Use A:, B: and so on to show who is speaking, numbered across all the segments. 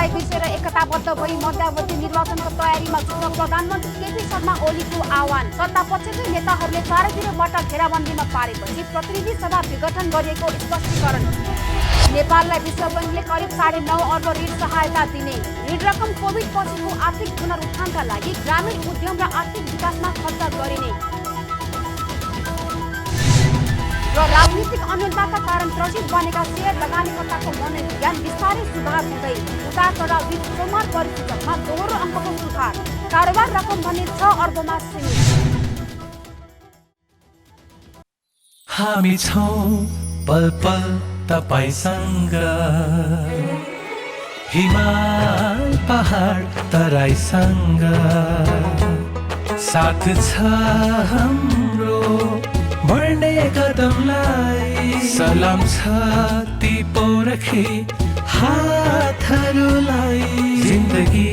A: नेपाललाई बिर्सेर एकताबद्ध भई मध्यावधि निर्वाचनको तयारीमा जुट्न प्रधानमन्त्री केपी शर्मा ओलीको आह्वान। सत्तापक्षकै नेताहरूले चारैतिरबाट घेराबन्दीमा पारेपछि प्रतिनिधि सभा विघटन गरिएको स्पष्टीकरण। नेपाललाई विश्व बैंकले करिब 9.5 अर्ब ऋण सहायता दिने। ऋण रकम कोभिड पछिको आर्थिक पुनरुत्थानका लागि ग्रामीण उद्यम र आर्थिक विकासमा खर्च गरिने। र राजनीतिक अन्योन्यताका कारण त्रसित बनेका शेयर लगानीकर्ताको मनोविज्ञान बिस्तारै सुधार हुँदै। उतार चढाव बीच सोमबार परिसूचकमा दोहोरो अङ्कको सुधार। कारोबार रकम भने 6 अर्बमा सीमित।
B: हामी छौं पल पल तपाईसँग, हिमाल पहाड तराईसँग, साथ छ हाम्रो बढ्ने कदमलाई। सलाम छ ती पोरखी हातहरूलाई, जिन्दगी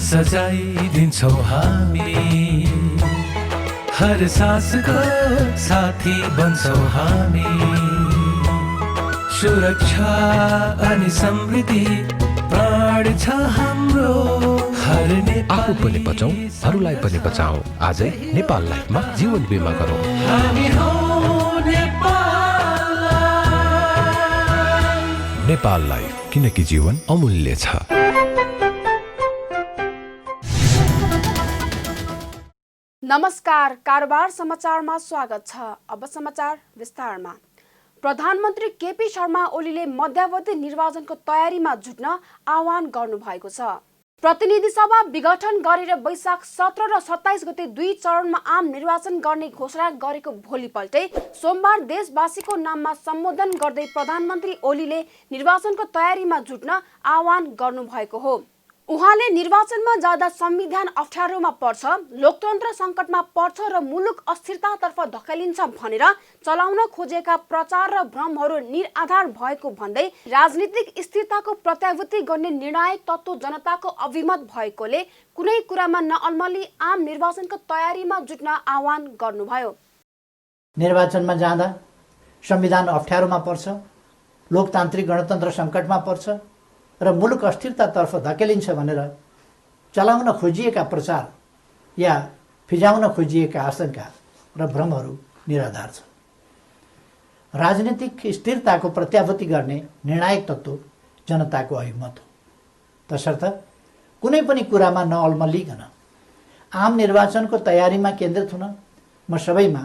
B: सजाइदिन्छौँ हामी, हर सासको साथी बन्छौँ हामी। सुरक्षा अनि समृद्धि प्राण छ हाम्रो, हर
C: आफू पनि बचाऊ, अरूलाई पनि बचाऊ। आजै नेपाल लाइफमा जीवन बिमा गरौँ।
B: हामी हौं नेपाल लाइफ।
C: नेपाल लाइफ, किनकि जीवन अमूल्य छ।
A: नमस्कार, कारोबार समाचारमा स्वागत छ। अब समाचार विस्तारमा। प्रधानमन्त्री केपी शर्मा ओलीले मध्यावधि निर्वाचनको तयारीमा जुट्न आह्वान गर्नुभएको छ। प्रतिनिधि सभा विघटन गरेर वैशाख 17 र 27 गते 2 चरणमा आम निर्वाचन गर्ने घोषणा गरेको भोलिपल्टै सोमबार देशवासीको नाममा सम्बोधन गर्दै प्रधानमन्त्री ओलीले निर्वाचनको तयारीमा जुट्न आह्वान गर्नुभएको हो। उहाँले निर्वाचनमा जाँदा संविधान अप्ठ्यारोमा पर्छ, लोकतन्त्र सङ्कटमा पर्छ र मुलुक अस्थिरतातर्फ धकेलिन्छ भनेर चलाउन खोजेका प्रचार र भ्रमहरू निराधार भएको भन्दै राजनीतिक स्थिरताको प्रत्याभूति गर्ने निर्णायक तत्त्व जनताको अभिमत भएकोले कुनै कुरामा नअल्मली आम निर्वाचनको तयारीमा जुट्न आह्वान गर्नुभयो।
D: निर्वाचनमा जाँदा संविधान अप्ठ्यारोमा पर्छ, लोकतान्त्रिक गणतन्त्र सङ्कटमा पर्छ र मुलुक अस्थिरतातर्फ धकेलिन्छ भनेर चलाउन खोजिएका प्रचार या फिजाउन खोजिएका आशंका र भ्रमहरू निराधार छन्। राजनीतिक स्थिरताको प्रत्याभूति गर्ने निर्णायक तत्त्व जनताको अभिमत हो। तसर्थ कुनै पनि कुरामा नअल्मलिकन आम निर्वाचनको तयारीमा केन्द्रित हुन म सबैमा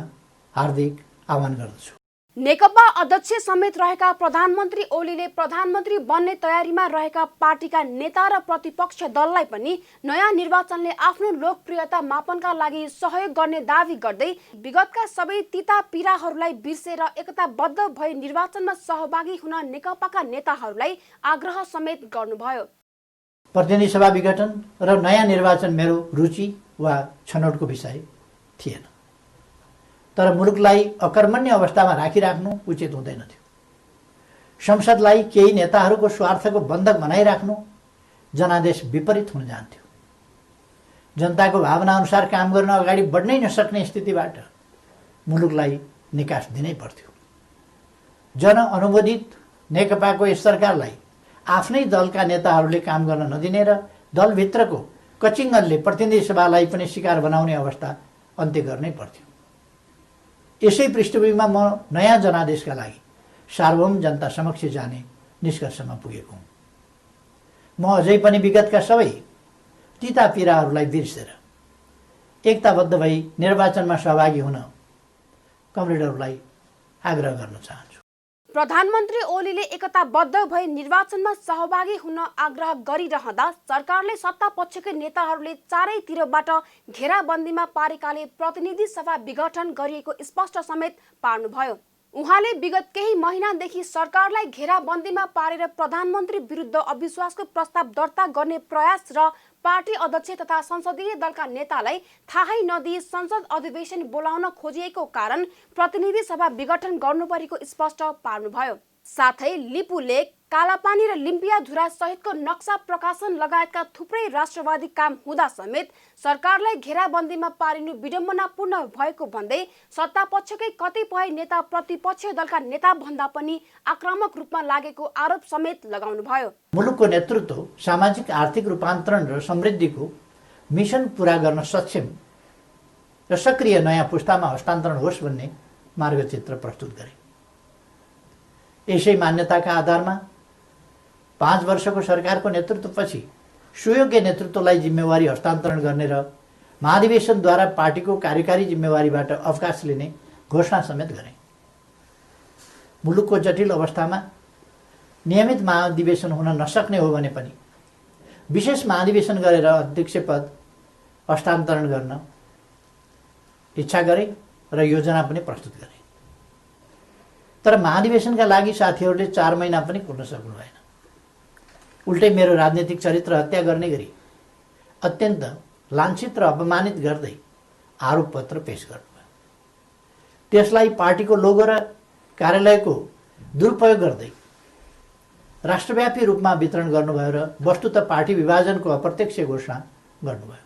D: हार्दिक आह्वान गर्दछु।
A: नेकपा अध्यक्ष समेत रहेका प्रधानमन्त्री ओलीले प्रधानमन्त्री बन्ने तयारीमा रहेका पार्टीका नेता र प्रतिपक्ष दललाई पनि नयाँ निर्वाचनले आफ्नो लोकप्रियता मापनका लागि सहयोग गर्ने दावी गर्दै विगतका सबै तिता पीडाहरूलाई बिर्सेर एकताबद्ध भई निर्वाचनमा सहभागी हुन नेकपाका नेताहरूलाई आग्रह समेत गर्नुभयो।
D: प्रतिनिधि सभा विघटन र नयाँ निर्वाचन मेरो रुचि वा छनौटको विषय थिएन, तर मुलुकलाई अकर्मण्य अवस्थामा राखिराख्नु उचित हुँदैन थियो। संसदलाई केही नेताहरूको स्वार्थको बन्धक बनाइराख्नु जनादेश विपरीत हुन जान्थ्यो। जनताको भावना अनुसार काम गर्न अगाडि बढ्नै नसक्ने स्थितिबाट मुलुकलाई निकास दिनै पर्थ्यो। जनअनुमोदित नेकपाको यस सरकारलाई आफ्नै दलका नेताहरूले काम गर्न नदिने र दलभित्रको कचिङ्गनले प्रतिनिधि सभालाई पनि शिकार बनाउने अवस्था अन्त्य गर्नै पर्थ्यो। यसै पृष्ठभूमिमा म नयाँ जनादेशका लागि सार्वभौम जनता समक्ष जाने निष्कर्षमा पुगेको हुँ। म अझै पनि विगतका सबै तिता पीडाहरूलाई बिर्सेर एकताबद्ध भई निर्वाचनमा सहभागी हुन कमरेडहरूलाई आग्रह गर्न चाहन्छु।
A: प्रधानमन्त्री ओलीले एकताबद्ध भई निर्वाचनमा सहभागी हुन आग्रह गरिरहँदा सरकारले सत्तापक्षकै नेताहरूले चारैतिरबाट घेराबन्दीमा पारेकाले प्रतिनिधि सभा विघटन गरिएको स्पष्ट समेत पार्नुभयो। उहाँले विगत केही महिनादेखि सरकारलाई घेराबन्दीमा पारेर प्रधानमन्त्री विरुद्ध अविश्वासको प्रस्ताव दर्ता गर्ने प्रयास र पार्टी अध्यक्ष तथा संसदीय दलका नेतालाई थाहै नदिई संसद अधिवेशन बोलाउन खोजिएको कारण प्रतिनिधि सभा विघटन गर्नुपरेको स्पष्ट पार्नुभयो। साथै लिपुलेख, कालापानी र लिम्पिया धुरा सहितको नक्सा प्रकाशन लगायतका थुप्रै राष्ट्रवादी काम हुँदा समेत सरकारलाई घेराबन्दीमा पारिनु विडम्बनापूर्ण भएको भन्दै सत्तापक्षकै कतिपय नेता प्रतिपक्षीय दलका नेता भन्दा पनि आक्रामक रूपमा लागेको आरोप समेत लगाउनुभयो।
D: मुलुकको नेतृत्व सामाजिक आर्थिक रूपान्तरण र समृद्धिको मिशन पूरा गर्न सक्षम र सक्रिय नयाँ पुस्तामा हस्तान्तरण होस् भन्ने मार्गचित्र प्रस्तुत गरे। यसै मान्यताका आधारमा 5 वर्षको सरकारको नेतृत्वपछि सुयोग्य नेतृत्वलाई जिम्मेवारी हस्तान्तरण गर्ने र महाधिवेशनद्वारा पार्टीको कार्यकारी जिम्मेवारीबाट अवकाश लिने घोषणा समेत गरे। मुलुकको जटिल अवस्थामा नियमित महाधिवेशन हुन नसक्ने हो भने पनि विशेष महाधिवेशन गरेर अध्यक्ष पद हस्तान्तरण गर्न इच्छा गरे र योजना पनि प्रस्तुत गरे। तर महाधिवेशनका लागि साथीहरूले 4 महिना पनि कुर्न सक्नु भएन। उल्टै मेरो राजनीतिक चरित्र हत्या गर्ने गरी अत्यन्त लाञ्छित र अपमानित गर्दै आरोप पत्र पेश गर्नुभयो। त्यसलाई पार्टीको लोगो र कार्यालयको दुरुपयोग गर्दै राष्ट्रव्यापी रूपमा वितरण गर्नुभयो र वस्तुतः पार्टी विभाजनको अप्रत्यक्ष घोषणा गर्नुभयो।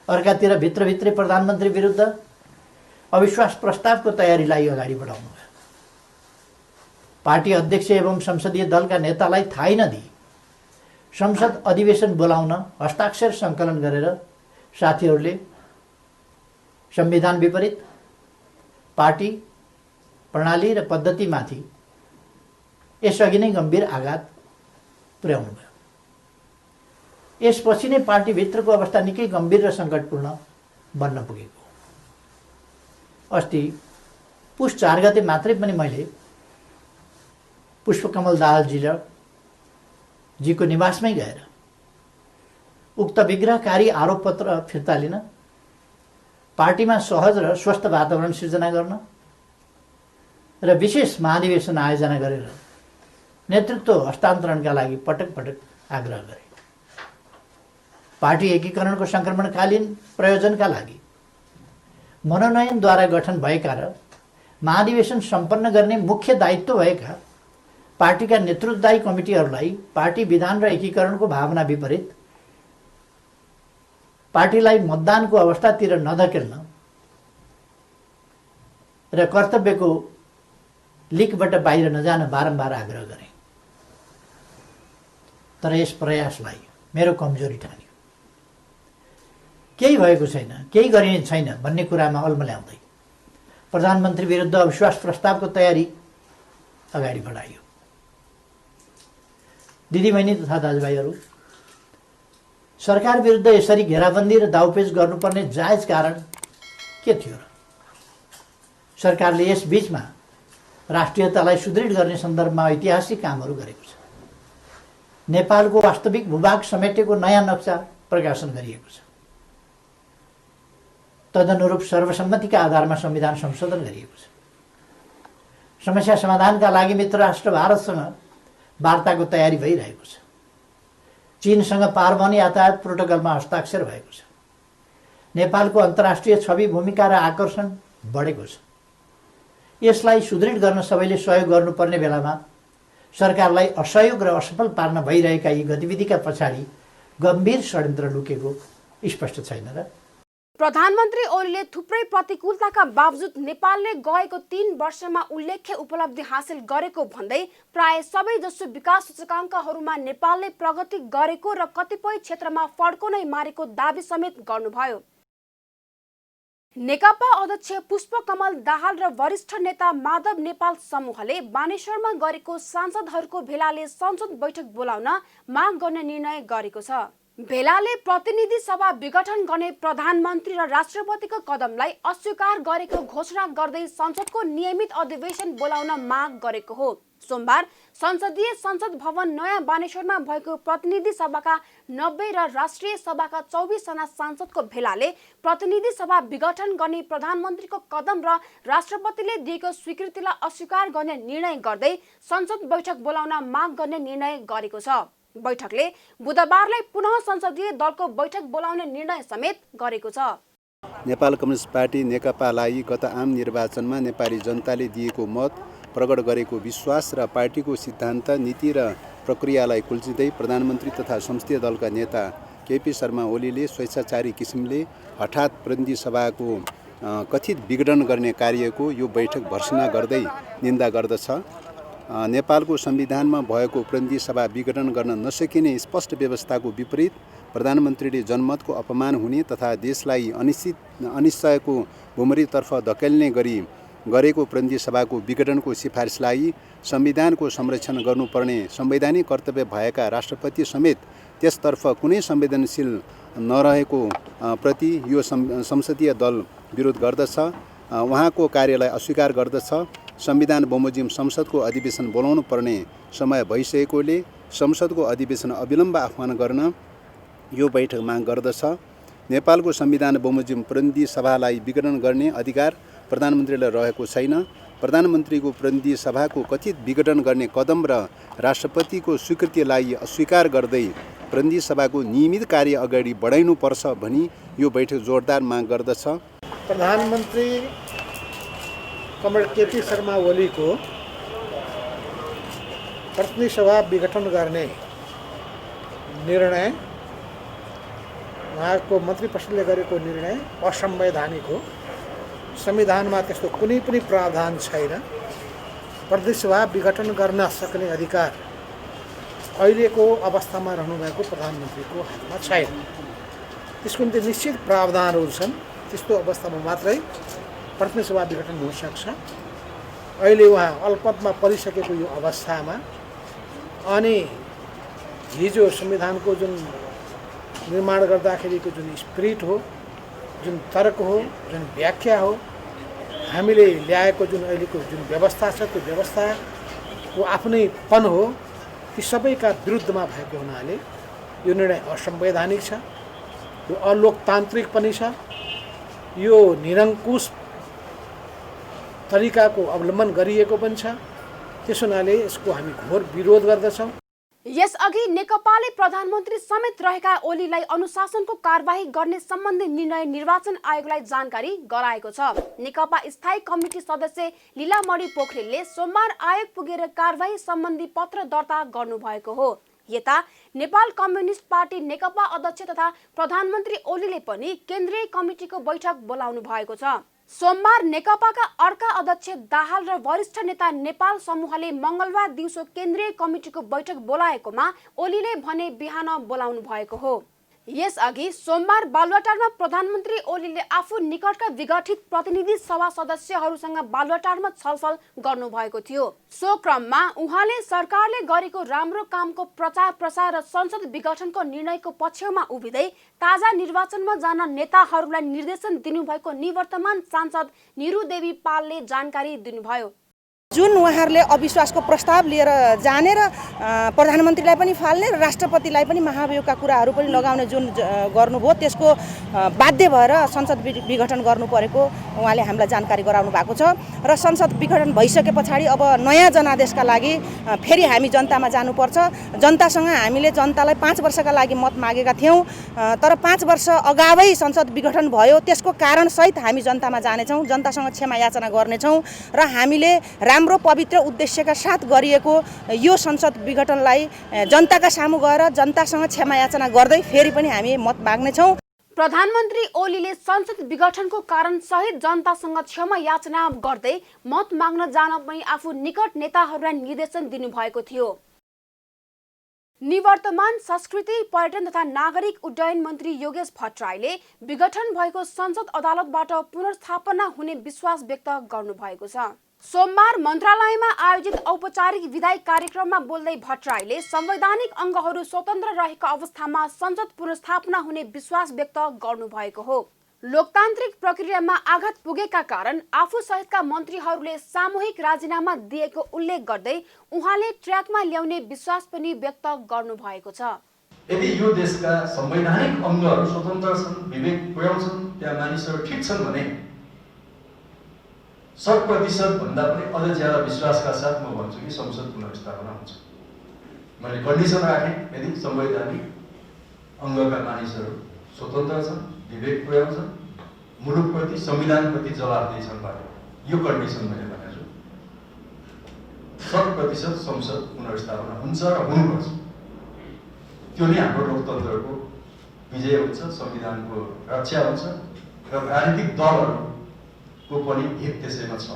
D: अर्कातिर भित्रभित्रै प्रधानमन्त्री विरुद्ध अविश्वास प्रस्तावको तयारीलाई अगाडि बढाउनुभयो। पार्टी अध्यक्ष एवं संसदीय दलका नेतालाई थाहै नदिई संसद अधिवेशन बोलाउन हस्ताक्षर सङ्कलन गरेर साथीहरूले संविधान विपरीत पार्टी प्रणाली र पद्धतिमाथि यसअघि नै गम्भीर आघात पुर्याउनुभयो। यसपछि नै पार्टीभित्रको अवस्था निकै गम्भीर र सङ्कटपूर्ण बन्न पुगेको। अस्ति पुस 4 गते मात्रै पनि मैले पुष्पकमल दाहाल जीको निवासमै गएर उक्त विग्रहकारी आरोप पत्र फिर्ता लिन, पार्टीमा सहज र स्वस्थ वातावरण सिर्जना गर्न र विशेष महाधिवेशन आयोजना गरेर नेतृत्व हस्तान्तरणका लागि पटक पटक आग्रह गरे। पार्टी एकीकरणको सङ्क्रमणकालीन प्रयोजनका लागि मनोनयनद्वारा गठन भएका र महाधिवेशन सम्पन्न गर्ने मुख्य दायित्व भएका पार्टीका नेतृत्वदायी कमिटीहरूलाई पार्टी विधान र एकीकरणको भावना विपरीत पार्टीलाई मतदानको अवस्थातिर नधकेल्न र कर्तव्यको लिकबाट बाहिर नजान बारम्बार आग्रह गरे। तर यस प्रयासलाई मेरो कमजोरी ठानियो। केही भएको छैन, केही गरिने छैन भन्ने कुरामा अल्मल्याउँदै प्रधानमन्त्री विरुद्ध अविश्वास प्रस्तावको तयारी अगाडि बढाइयो। दिदीबहिनी तथा दाजुभाइहरू, सरकार विरुद्ध यसरी घेराबन्दी र दाउपेच गर्नुपर्ने जायज कारण के थियो र? सरकारले यस बीचमा राष्ट्रियतालाई सुदृढ गर्ने सन्दर्भमा ऐतिहासिक कामहरू गरेको छ। नेपालको वास्तविक भूभाग समेटेको नयाँ नक्सा प्रकाशन गरिएको छ। तदनुरूप सर्वसम्मतिका आधारमा संविधान संशोधन गरिएको छ। समस्या समाधानका लागि मित्र राष्ट्र भारतसँग वार्ताको तयारी भइरहेको छ। चीनसँग पारवन यातायात प्रोटोकलमा हस्ताक्षर भएको छ। नेपालको अन्तर्राष्ट्रिय छवि, भूमिका र आकर्षण बढेको छ। यसलाई सुदृढ गर्न सबैले सहयोग गर्नुपर्ने बेलामा सरकारलाई असहयोग र असफल पार्न भइरहेका यी गतिविधिका पछाडि गम्भीर षड्यन्त्र लुकेको स्पष्ट छैन र?
A: प्रधानमन्त्री ओलीले थुप्रै प्रतिकूलताका बावजुद नेपालले गएको 3 वर्षमा उल्लेख्य उपलब्धि हासिल गरेको भन्दै प्राय सबै जसो विकास सूचकाङ्कहरूमा नेपालले प्रगति गरेको र कतिपय क्षेत्रमा फड्को नै मारेको दाबी समेत गर्नुभयो। नेकपा अध्यक्ष पुष्पकमल दाहाल र वरिष्ठ नेता माधव नेपाल समूहले बानेश्वरमा गरेको सांसदहरूको भेलाले संसद बैठक बोलाउन माग गर्ने निर्णय गरेको छ। भेलाले प्रतिनिधि सभा विघटन गर्ने प्रधानमन्त्री र राष्ट्रपतिको कदमलाई अस्वीकार गरेको घोषणा गर्दै संसदको नियमित अधिवेशन बोलाउन माग गरेको हो। सोमबार संसदीय संसद भवन नयाँ बानेश्वरमा भएको प्रतिनिधि सभाका 90 र राष्ट्रिय सभाका 24 जना सांसदको भेलाले प्रतिनिधि सभा विघटन गर्ने प्रधानमन्त्रीको कदम र राष्ट्रपतिले दिएको स्वीकृतिलाई अस्वीकार गर्ने निर्णय गर्दै संसद बैठक बोलाउन माग गर्ने निर्णय गरेको छ। बैठकले बुधबारलाई पुनः संसदीय दलको बैठक बोलाउने निर्णय समेत गरेको छ।
E: नेपाल कम्युनिस्ट पार्टी नेकपालाई गत आम निर्वाचनमा नेपाली जनताले दिएको मत प्रकट गरेको विश्वास र पार्टीको सिद्धान्त, नीति र प्रक्रियालाई कुल्चिँदै प्रधानमन्त्री तथा संसदीय दलका नेता केपी शर्मा ओलीले स्वेच्छाचारी किसिमले हठात प्रतिनिधि सभाको कथित विघटन गर्ने कार्यको यो बैठक भर्सना गर्दै निन्दा गर्दछ। नेपालको संविधानमा भएको प्रतिनिधि सभा विघटन गर्न नसकिने स्पष्ट व्यवस्थाको विपरीत प्रधानमन्त्रीले जनमतको अपमान हुने तथा देशलाई अनिश्चयको भुमरीतर्फ धकेल्ने गरी गरेको प्रतिनिधि सभाको विघटनको सिफारिसलाई संविधानको संरक्षण गर्नुपर्ने संवैधानिक कर्तव्य भएका राष्ट्रपति समेत त्यसतर्फ कुनै संवेदनशील नरहेको प्रति यो संसदीय दल विरोध गर्दछ। उहाँको कार्यलाई अस्वीकार गर्दछ। संविधान बमोजिम संसदको अधिवेशन बोलाउनु पर्ने समय भइसकेकोले संसदको अधिवेशन अविलम्ब आह्वान गर्न यो बैठक माग गर्दछ। नेपालको संविधान बमोजिम प्रतिनिधि सभालाई विघटन गर्ने अधिकार प्रधानमन्त्रीलाई रहेको छैन। प्रधानमन्त्रीको प्रतिनिधि सभाको कथित विघटन गर्ने कदम र राष्ट्रपतिको स्वीकृतिलाई अस्वीकार गर्दै प्रतिनिधि सभाको नियमित कार्य अगाडि बढाइनुपर्छ भनी यो बैठक जोरदार माग गर्दछ।
F: प्रधानमन्त्री कमरेड केपी शर्मा ओलीको प्रतिनिधि सभा विघटन गर्ने निर्णय, उहाँको मन्त्री परिषदले गरेको निर्णय असंवैधानिक हो। संविधानमा त्यस्तो कुनै पनि प्रावधान छैन। प्रतिनिधि सभा विघटन गर्न सक्ने अधिकार अहिलेको अवस्थामा रहनुभएको प्रधानमन्त्रीको हातमा छैन। त्यसको निम्ति निश्चित प्रावधानहरू छन्। त्यस्तो अवस्थामा मात्रै प्रतिनिधि सभा विघटन हुन सक्छ। अहिले उहाँ अल्पमतमा परिसकेको यो अवस्थामा अनि हिजो संविधानको जुन निर्माण गर्दाखेरिको जुन स्पिरिट हो, जुन तर्क हो, जुन व्याख्या हो, हामीले ल्याएको जुन अहिलेको जुन व्यवस्था छ, त्यो व्यवस्थाको आफ्नैपन हो, ती सबैका विरुद्धमा भएको हुनाले यो निर्णय असंवैधानिक छ, यो अलोकतान्त्रिक पनि छ, यो निरङ्कुश तरिकाको अवलम्बन गरिएको पनि छ। त्यस हुनाले यसको हामी घोर विरोध गर्दछौँ।
A: यसअघि नेकपाले प्रधानमन्त्री समेत रहेका ओलीलाई अनुशासनको कारबाही गर्ने सम्बन्धी निर्णय निर्वाचन आयोगलाई जानकारी गराएको छ। नेकपा स्थायी कमिटी सदस्य लीलामणि पोखरेलले सोमबार आयोग पुगेर कारबाही सम्बन्धी पत्र दर्ता गर्नुभएको हो। यता नेपाल कम्युनिस्ट पार्टी नेकपा अध्यक्ष तथा प्रधानमन्त्री ओलीले पनि केन्द्रीय कमिटीको बैठक बोलाउनु भएको छ। सोमबार नेकपाका अर्का अध्यक्ष दाहाल र वरिष्ठ नेता नेपाल समूहले मंगलबार दिउँसो केन्द्रीय कमिटीको बैठक बोलाएकोमा ओलीले भने बिहान बोलाउनु भएको हो। यसअघि सोमबार बालुवाटारमा प्रधानमन्त्री ओलीले आफू निकटका विघटित प्रतिनिधि सभा सदस्यहरूसँग बालुवाटारमा छलफल गर्नुभएको थियो। सो क्रममा उहाँले सरकारले गरेको राम्रो कामको प्रचार प्रसार र संसद विघटनको निर्णयको पक्षमा उभिँदै ताजा निर्वाचनमा जान नेताहरूलाई निर्देशन दिनुभएको निवर्तमान सांसद निरुदेवी पालले जानकारी दिनुभयो।
G: जुन उहाँहरूले अविश्वासको प्रस्ताव लिएर जाने र प्रधानमन्त्रीलाई पनि फाल्ने र राष्ट्रपतिलाई पनि महाभियोगका कुराहरू पनि लगाउने जुन गर्नुभयो, त्यसको बाध्य भएर संसद विघटन गर्नु परेको उहाँले हामीलाई जानकारी गराउनु भएको छ। र संसद विघटन भइसके पछाडि अब नयाँ जनादेशका लागि फेरि हामी जनतामा जानुपर्छ। जनतासँग हामीले जनतालाई 5 वर्षका लागि मत मागेका थियौँ, तर 5 वर्ष अगावै संसद विघटन भयो। त्यसको कारणसहित हामी जनतामा जानेछौँ, जनतासँग क्षमा याचना गर्नेछौँ र हामीले राम्रो पवित्र उद्देश्यका साथ गरिएको यो संसद विघटनलाई जनताका सामु गएर जनतासँग क्षमा याचना गर्दै फेरि पनि हामी मत माग्नेछौँ।
A: प्रधानमन्त्री ओलीले संसद विघटनको कारण सहित जनतासँग क्षमा याचना गर्दै मत माग्न जान पनि आफू निकट नेताहरूलाई निर्देशन दिनुभएको थियो। निवर्तमान संस्कृति पर्यटन तथा नागरिक उड्डयन मन्त्री योगेश भट्टराईले विघटन भएको संसद अदालतबाट पुनर्स्थापना हुने विश्वास व्यक्त गर्नुभएको छ। सोमबार मन्त्रालयमा आयोजित औपचारिक विदाई कार्यक्रममा बोल्दै भट्टराईले संवैधानिक अङ्गहरू स्वतन्त्र रहेको अवस्थामा संसद पुनर्स्थापना हुने विश्वास व्यक्त गर्नुभएको हो। लोकतान्त्रिक प्रक्रियामा आघात पुगेका कारण आफू सहितका मन्त्रीहरूले सामूहिक राजीनामा दिएको उल्लेख गर्दै उहाँले ट्र्याकमा ल्याउने विश्वास पनि व्यक्त गर्नुभएको छ।
H: यदि यो देशका संवैधानिक अङ्गहरू स्वतन्त्र छन्, विवेक पुर्याउँछन्, त्यहाँ मानिसहरू ठिक छन् भने 100% भन्दा पनि अझ ज्यादा विश्वासका साथ म भन्छु कि संसद पुनर्स्थापना हुन्छ। मैले कन्डिसन राखेँ, यदि संवैधानिक अङ्गका मानिसहरू स्वतन्त्र छन्, विवेक पुर्याउँछन्, मुलुकप्रति संविधानप्रति जवाफदेही छन् भने यो कन्डिसन मैले भनेको छु। 100% संसद पुनर्स्थापना हुन्छ र हुनुपर्छ। त्यो नै हाम्रो लोकतन्त्रको विजय हुन्छ, संविधानको रक्षा हुन्छ र राजनीतिक दलहरूको पनि हित त्यसैमा छ।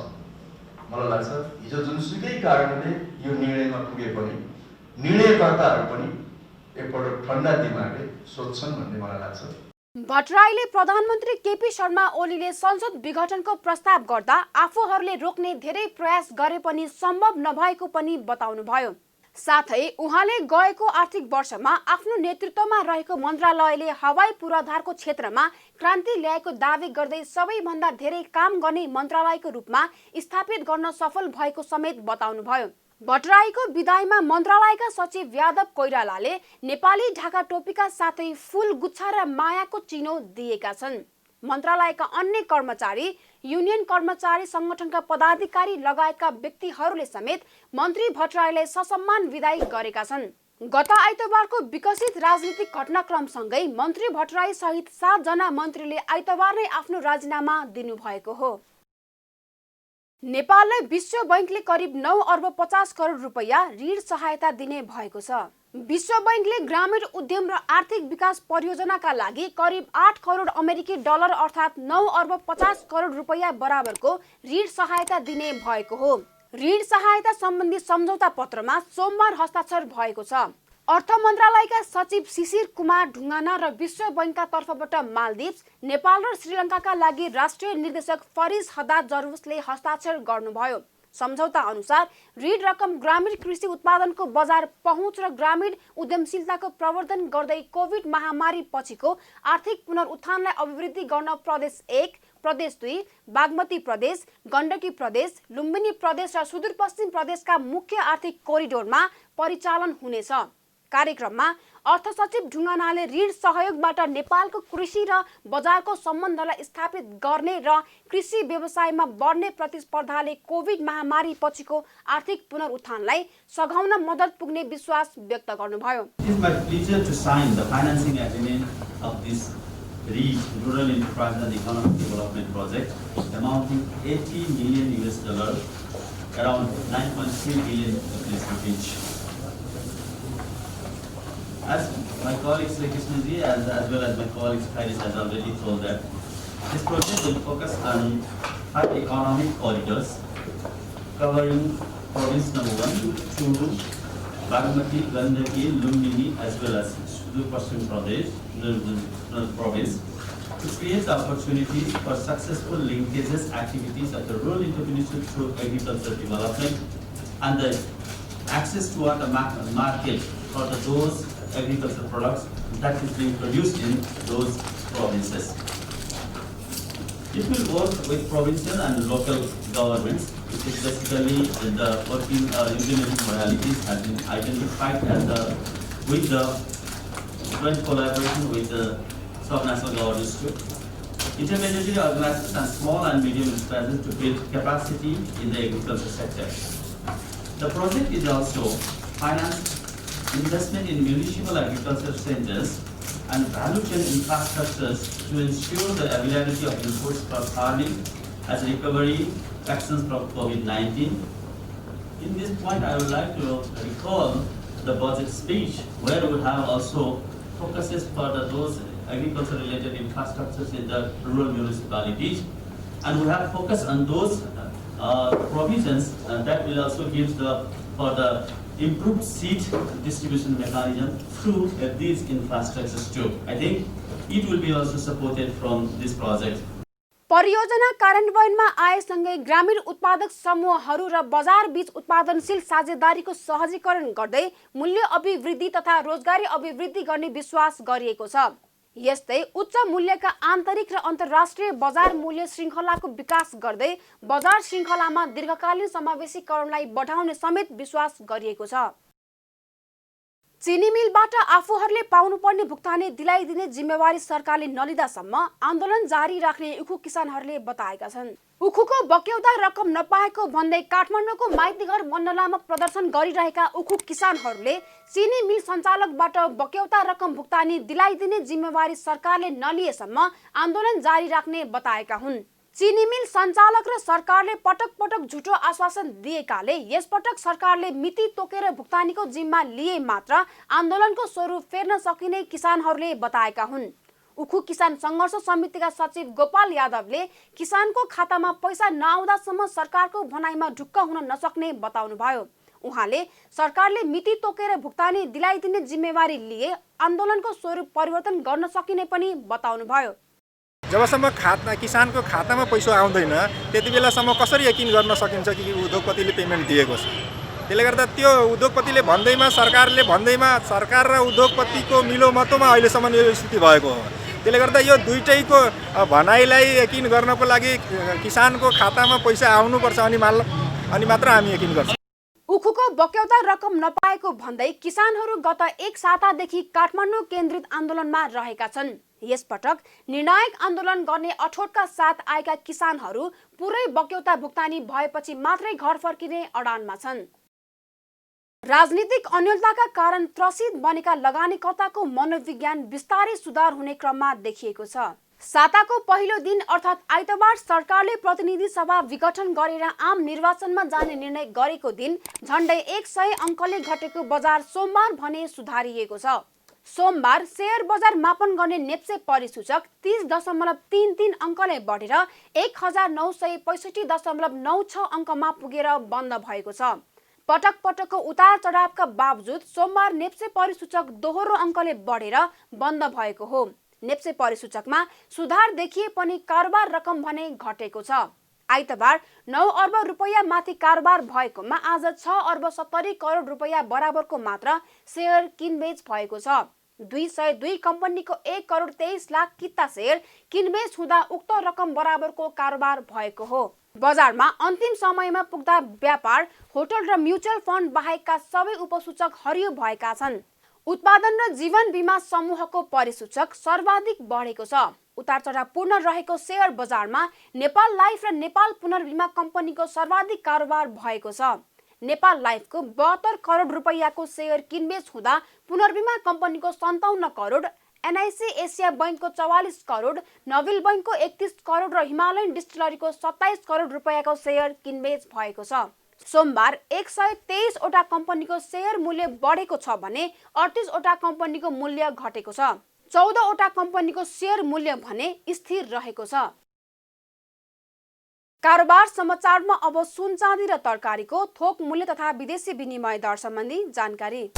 H: मलाई लाग्छ हिजो जुनसुकै कारणले यो निर्णयमा पुगे पनि निर्णयकर्ताहरू पनि एकपल्ट ठन्डा दिमागले सोच्छन् भन्ने मलाई लाग्छ।
A: भट्टराईले प्रधानमन्त्री केपी शर्मा ओलीले संसद विघटनको प्रस्ताव गर्दा आफूहरूले रोक्ने धेरै प्रयास गरे पनि सम्भव नभएको पनि बताउनुभयो। साथै उहाँले गएको आर्थिक वर्षमा आफ्नो नेतृत्वमा रहेको मन्त्रालयले हवाई पूर्वाधारको क्षेत्रमा क्रान्ति ल्याएको दावी गर्दै सबैभन्दा धेरै काम गर्ने मन्त्रालयको रूपमा स्थापित गर्न सफल भएको समेत बताउनुभयो। भट्टराईको विदाईमा मन्त्रालयका सचिव यादव कोइरालाले नेपाली ढाका टोपीका साथै फूल गुच्छा र मायाको चिनो दिएका छन्। मन्त्रालयका अन्य कर्मचारी, युनियन कर्मचारी संगठनका पदाधिकारी लगायतका व्यक्तिहरूले समेत मन्त्री भट्टराईलाई ससम्मान विदाई गरेका छन्। गत आइतबारको विकसित राजनीतिक घटनाक्रमसँगै मन्त्री भट्टराई सहित 7 जना मन्त्रीले आइतबार नै आफ्नो राजीनामा दिनुभएको हो। नेपाललाई विश्व बैंकले करिब 9 अर्ब 50 करोड रुपैयाँ ऋण सहायता दिने भएको छ। विश्व बैंकले ग्रामीण उद्यम र आर्थिक विकास परियोजनाका लागि करिब 8 करोड अमेरिकी डलर अर्थात् 9 अर्ब 50 करोड रुपैयाँ बराबरको ऋण सहायता दिने भएको हो। ऋण सहायता सम्बन्धी सम्झौता पत्रमा सोमबार हस्ताक्षर भएको छ। अर्थ मन्त्रालयका सचिव शिशिर कुमार ढुङ्गाना र विश्व बैंकका तर्फबाट मालदिप्स, नेपाल र श्रीलङ्काका लागि राष्ट्रिय निर्देशक फरिज हदाद जरुसले हस्ताक्षर गर्नुभयो। सम्झौता अनुसार ऋण रकम ग्रामीण कृषि उत्पादनको बजार पहुँच र ग्रामीण उद्यमशीलताको प्रवर्धन गर्दै कोभिड महामारी पछिको आर्थिक पुनरुत्थानलाई अभिवृद्धि गर्न प्रदेश 1, प्रदेश 2, बागमती प्रदेश, गण्डकी प्रदेश, लुम्बिनी प्रदेश र सुदूरपश्चिम प्रदेशका मुख्य आर्थिक कोरिडोरमा परिचालन हुनेछ। कार्यक्रममा अर्थ सचिव ढुङ्गानाले ऋण सहयोगबाट नेपालको कृषि र बजारको सम्बन्धलाई स्थापित गर्ने र कृषि व्यवसायमा बढ्ने प्रतिस्पर्धाले कोभिड महामारी पछिको आर्थिक पुनरुत्थानलाई सघाउन मद्दत पुग्ने विश्वास व्यक्त गर्नुभयो।
I: It is my pleasure to sign the financing agreement of this REAP Rural Enterprise and Economic Development Project amounting $80 million, around 9.3 billion rupees. As my colleague Sri Krishnaji as well as my colleague Paris has already told that this project will focus on 5 economic corridors covering province number 1, 2, Bagmati, Gandaki, Lumbini as well as Sudur-Paschim province to create opportunities for successful linkages activities of the rural entrepreneurship through agricultural development and the access to the market for those agricultural products that is being produced in those provinces. It will work with provincial and local governments, which is basically the working implementing modalities has been identified as with the joint collaboration with the sub-national governments too. Intermediary organizations and small and medium enterprises to build capacity in the agriculture sector. The project is also financed investment in municipal agriculture centers and value chain infrastructures to ensure the availability of inputs for farming as recovery actions from COVID-19. In this point, I would like to recall the budget speech where we have also focuses for those agriculture-related infrastructures in the rural municipalities, and we have focused on those provisions that will also give for the improved seed distribution mechanism through these infrastructures too. I think it will be also supported from this project.
A: परियोजना कार्यान्वयनमा आएसँगै ग्रामीण उत्पादक समूहहरू र बजार बीच उत्पादनशील साझेदारीको सहजीकरण गर्दै मूल्य अभिवृद्धि तथा रोजगारी अभिवृद्धि गर्ने विश्वास गरिएको छ। यस्तै उच्च मूल्यका आन्तरिक र अन्तर्राष्ट्रिय बजार मूल्य श्रृङ्खलाको विकास गर्दै बजार श्रृङ्खलामा दीर्घकालीन समावेशीकरणलाई बढाउने समेत विश्वास गरिएको छ। चीनी मिलबाट आफूहरूले पाउनुपर्ने भुक्तानी दिलाइदिने जिम्मेवारी सरकारले नलिँदासम्म आन्दोलन जारी राख्ने उखु किसानहरूले बताएका छन्। उखुको बक्यौता रकम नपाएको भन्दै काठमाडौँको माइतीघर मण्डलामा प्रदर्शन गरिरहेका उखु किसानहरूले चीनी मिल सञ्चालकबाट बक्यौता रकम भुक्तानी दिलाइदिने जिम्मेवारी सरकारले नलिएसम्म आन्दोलन जारी राख्ने बताएका हुन्। चिनी मिल सञ्चालक र सरकारले पटक पटक झुटो आश्वासन दिएकाले यसपटक सरकारले मिति तोकेर भुक्तानीको जिम्मा लिए मात्र आन्दोलनको स्वरूप फेर्न सकिने किसानहरूले बताएका हुन्। उखु किसान संघर्ष समितिका सचिव गोपाल यादवले किसानको खातामा पैसा नआउँदासम्म सरकारको भनाइमा ढुक्क हुन नसक्ने बताउनुभयो। उहाँले सरकारले मिति तोकेर भुक्तानी दिलाइदिने जिम्मेवारी लिए आन्दोलनको स्वरूप परिवर्तन गर्न सकिने पनि बताउनुभयो।
J: जबसम्म किसानको खातामा पैसा आउँदैन त्यति बेलासम्म कसरी यकिन गर्न सकिन्छ कि उद्योगपतिले पेमेन्ट दिएको छ। त्यसले गर्दा त्यो उद्योगपतिले भन्दैमा सरकारले भन्दैमा सरकार र उद्योगपतिको मिलोमतोमा अहिलेसम्म यो स्थिति भएको हो। त्यसले गर्दा यो दुईटैको भनाइलाई यकिन गर्नको लागि किसानको खातामा पैसा आउनुपर्छ अनि मात्र हामी यकिन गर्छौँ।
A: उखुको बक्यौता रकम नपाएको भन्दै किसानहरू गत एक सातादेखि काठमाडौँ केन्द्रित आन्दोलनमा रहेका छन्। यसपटक निर्णायक आन्दोलन गर्ने अठोटका साथ आएका किसानहरू पुरै बक्यौता भुक्तानी भएपछि मात्रै घर फर्किने अडानमा छन्। राजनीतिक अन्योलताका कारण त्रसित बनेका लगानीकर्ताको मनोविज्ञान बिस्तारै सुधार हुने क्रममा देखिएको छ। साताको पहिलो दिन अर्थात् आइतबार सरकारले प्रतिनिधि सभा विघटन गरेर आम निर्वाचनमा जाने निर्णय गरेको दिन झण्डै 100 अङ्कले घटेको बजार सोमबार भने सुधारिएको छ। सोमबार शेयर बजार मापन गर्ने नेप्से परिसूचक 30.33 अङ्कले बढेर 1965.96 अङ्कमा पुगेर बन्द भएको छ। पटक पटकको उतार चढावका बावजुद सोमबार नेप्से परिसूचक दोहोरो अङ्कले बढेर बन्द भएको हो। नेप्से परिसूचकमा सुधार देखिए पनि कारोबार रकम भने घटेको छ। आइतबार 9 अर्ब रुपैयाँ माथि कारोबार भएकोमा आज 6 अर्ब 70 करोड रुपैयाँ बराबरको मात्र शेयर किनबेच भएको छ। 202 कम्पनीको 1 करोड 23 लाख किता शेयर किनबेच हुँदा उक्त रकम बराबरको कारोबार भएको हो। बजारमा अन्तिम समयमा पुग्दा व्यापार, होटल र म्युचुअल फन्ड बाहेकका सबै उपसूचक हरियो भएका छन्। उत्पादन र जीवन बीमा समूहको परिसूचक सर्वाधिक बढेको छ। उतार चढाव पूर्ण रहेको शेयर बजारमा नेपाल लाइफ र नेपाल पुनर्बीमा कम्पनीको सर्वाधिक कारोबार भएको छ। नेपाल लाइफको 72 करोड रुपैयाँको शेयर किनबेच हुँदा पुनर्बीमा कम्पनीको 57 करोड, एनआइसी एसिया बैंकको 44 करोड, नविल बैंकको 31 करोड र हिमालयन डिस्टिलरीको 27 करोड रुपैयाँको शेयर किनबेच भएको छ। सोमबार 123 वटा कम्पनीको शेयर मूल्य बढेको छ भने 38 वटा कम्पनीको मूल्य घटेको छ। 14 वटा कम्पनीको शेयर मूल्य भने स्थिर रहेको छ। कारोबार समाचारमा अब सुन चाँदी र तरकारीको थोक मूल्य तथा विदेशी विनिमय दर सम्बन्धी जानकारी।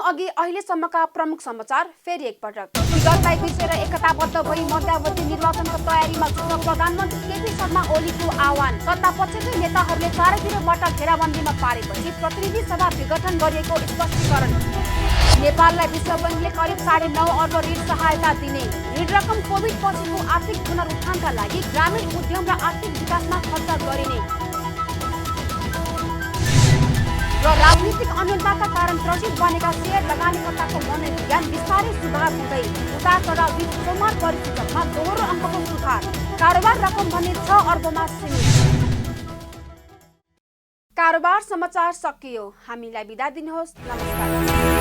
A: अघि अहिलेसम्मका प्रमुख समाचार फेरि एकपटक। विगतलाई बिर्सेर एकताबद्ध भई मध्यावधि निर्वाचनको तयारीमा जुट्न प्रधानमन्त्री केपी शर्मा ओलीको आह्वान। सत्तापक्षकै नेताहरूले चारैतिरबाट घेराबन्दीमा पारेपछि प्रतिनिधि सभा विघटन गरिएको स्पष्टीकरण। नेपाललाई विश्व बैंकले करिब 9.5 अर्ब ऋण सहायता दिने। ऋण रकम कोभिड पछिको आर्थिक पुनरुत्थानका लागि ग्रामीण उद्यम र आर्थिक विकासमा खर्च गरिने। र राजनीतिक अन्योलताका कारण त्रसित बनेका शेयर लगानीकर्ताको मनोविज्ञान बिस्तारै सुधार हुँदै उतार चढाव बीच सोमबार परिस्थितिमा दोहोरो अङ्कको सुधार। कारोबार रकम भने 6 अर्बमा सीमित। कारोबार समाचार सकियो। हामीलाई बिदा दिनुहोस्। नमस्कार।